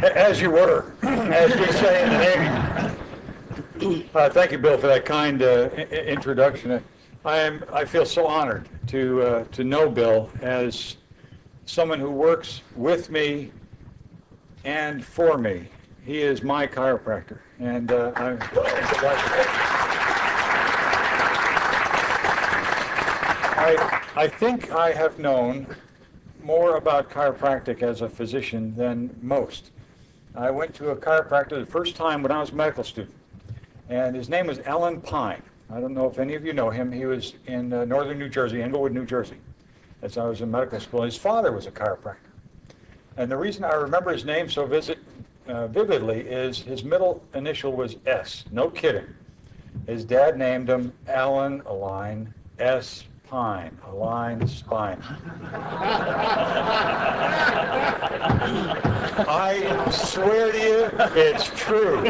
As you were, as we say in the Navy. Thank you, Bill, for that kind introduction. I feel so honored to know Bill as someone who works with me and for me. He is my chiropractor, and I think I have known more about chiropractic as a physician than most. I went to a chiropractor the first time when I was a medical student, and his name was Alan Pine. I don't know if any of you know him. He was in northern New Jersey, Englewood, New Jersey, as I was in medical school. His father was a chiropractor. And the reason I remember his name so vividly is his middle initial was S. No kidding. His dad named him Alan Align S. Pine, Align Spine. I swear to you, it's true.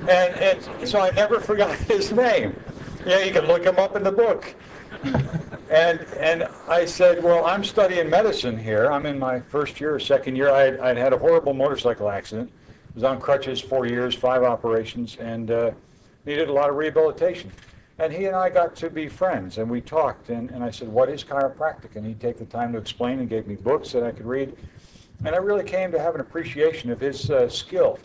and so I never forgot his name. Yeah, you can look him up in the book. And I said, well, I'm studying medicine here. I'm in my first year or second year. I'd had a horrible motorcycle accident. I was on crutches 4 years, 5 operations, and needed a lot of rehabilitation. And he and I got to be friends, and we talked, and I said, what is chiropractic? And he'd take the time to explain and gave me books that I could read. And I really came to have an appreciation of his skill.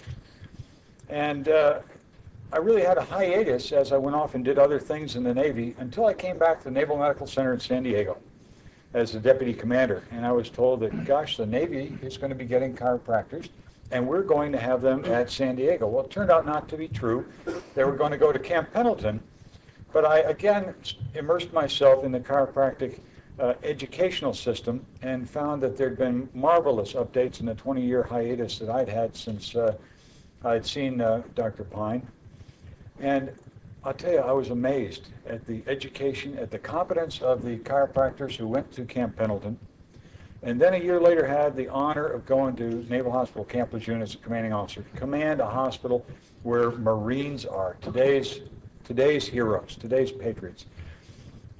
And I really had a hiatus as I went off and did other things in the Navy until I came back to the Naval Medical Center in San Diego as the deputy commander. And I was told that, gosh, the Navy is going to be getting chiropractors, and we're going to have them at San Diego. Well, it turned out not to be true. They were going to go to Camp Pendleton. But I, again, immersed myself in the chiropractic educational system and found that there'd been marvelous updates in the 20-year hiatus that I'd had since I'd seen Dr. Pine. And I'll tell you, I was amazed at the education, at the competence of the chiropractors who went to Camp Pendleton. And then a year later had the honor of going to Naval Hospital Camp Lejeune as a commanding officer to command a hospital where Marines are, today's heroes, today's patriots.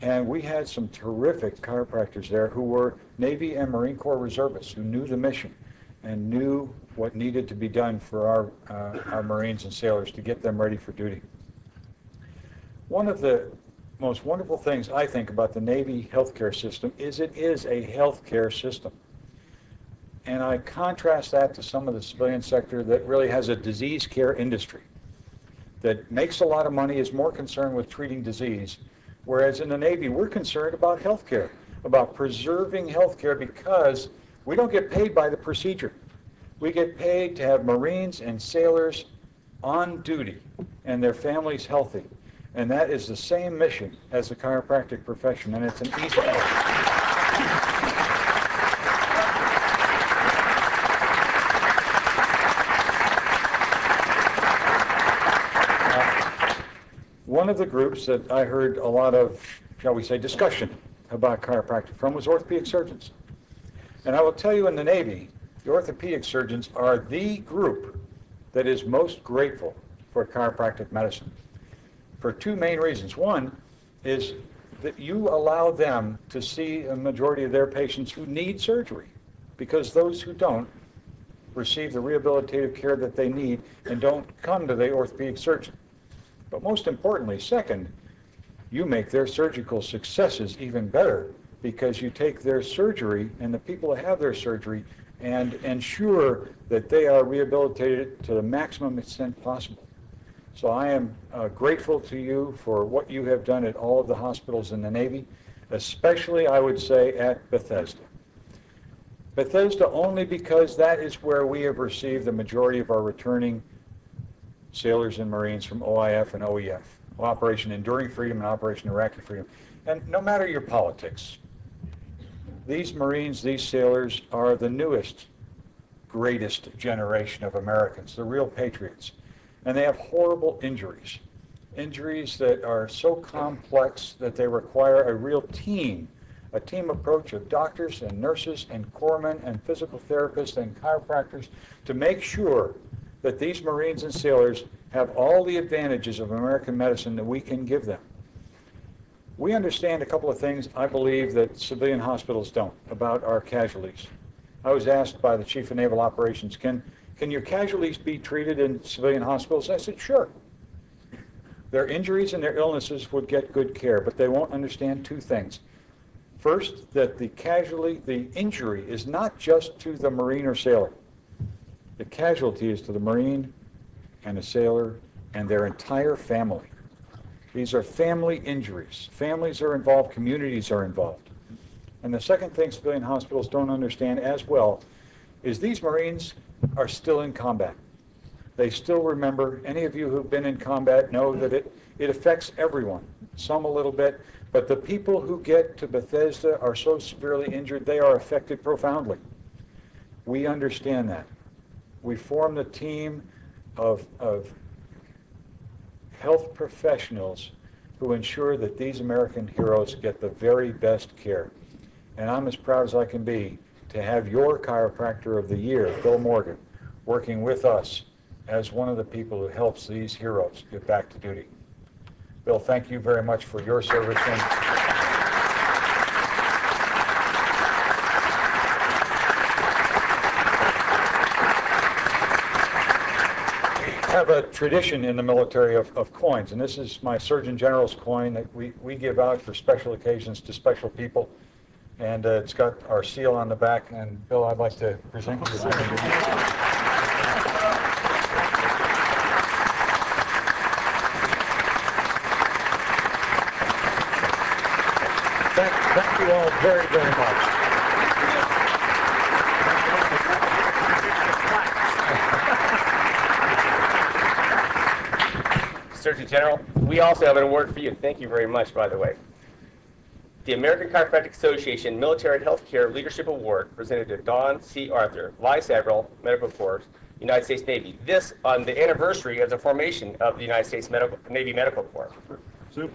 And we had some terrific chiropractors there who were Navy and Marine Corps reservists who knew the mission and knew what needed to be done for our Marines and sailors to get them ready for duty. One of the most wonderful things I think about the Navy healthcare system is it is a healthcare system. And I contrast that to some of the civilian sector that really has a disease care industry that makes a lot of money, is more concerned with treating disease, whereas in the Navy we're concerned about healthcare, about preserving healthcare, because we don't get paid by the procedure. We get paid to have Marines and sailors on duty and their families healthy. And that is the same mission as the chiropractic profession, and it's an easy One of the groups that I heard a lot of, shall we say, discussion about chiropractic from was orthopedic surgeons. And I will tell you, in the Navy, the orthopedic surgeons are the group that is most grateful for chiropractic medicine for 2 main reasons. One is that you allow them to see a majority of their patients who need surgery, because those who don't receive the rehabilitative care that they need and don't come to the orthopedic surgeon. But most importantly, second, you make their surgical successes even better, because you take their surgery and the people that have their surgery and ensure that they are rehabilitated to the maximum extent possible. So I am grateful to you for what you have done at all of the hospitals in the Navy, especially, I would say, at Bethesda. Bethesda only because that is where we have received the majority of our returning sailors and Marines from OIF and OEF, Operation Enduring Freedom and Operation Iraqi Freedom. And no matter your politics, these Marines, these sailors are the newest, greatest generation of Americans, the real patriots. And they have horrible injuries, injuries that are so complex that they require a real team, a team approach of doctors and nurses and corpsmen and physical therapists and chiropractors to make sure that these Marines and sailors have all the advantages of American medicine that we can give them. We understand a couple of things, I believe, that civilian hospitals don't about our casualties. I was asked by the Chief of Naval Operations, can your casualties be treated in civilian hospitals? I said, sure. Their injuries and their illnesses would get good care, but they won't understand two things. First, that the injury is not just to the Marine or sailor. The casualty is to the Marine and the sailor and their entire family. These are family injuries. Families are involved, communities are involved. And the second thing civilian hospitals don't understand as well is these Marines are still in combat. They still remember. Any of you who've been in combat know that it affects everyone, some a little bit, but the people who get to Bethesda are so severely injured, they are affected profoundly. We understand that. We formed a team of health professionals who ensure that these American heroes get the very best care. And I'm as proud as I can be to have your chiropractor of the year, Bill Morgan, working with us as one of the people who helps these heroes get back to duty. Bill, thank you very much for your service. We have a tradition in the military of coins, and this is my Surgeon General's coin that we give out for special occasions to special people. And it's got our seal on the back. And Bill, I'd like to present you. Thank you all very, very much. Surgeon General, we also have an award for you. Thank you very much, by the way. The American Chiropractic Association Military and Healthcare Leadership Award presented to Don C. Arthur, Vice Admiral, Medical Corps, United States Navy. This on the anniversary of the formation of the United States Navy Medical Corps. Super.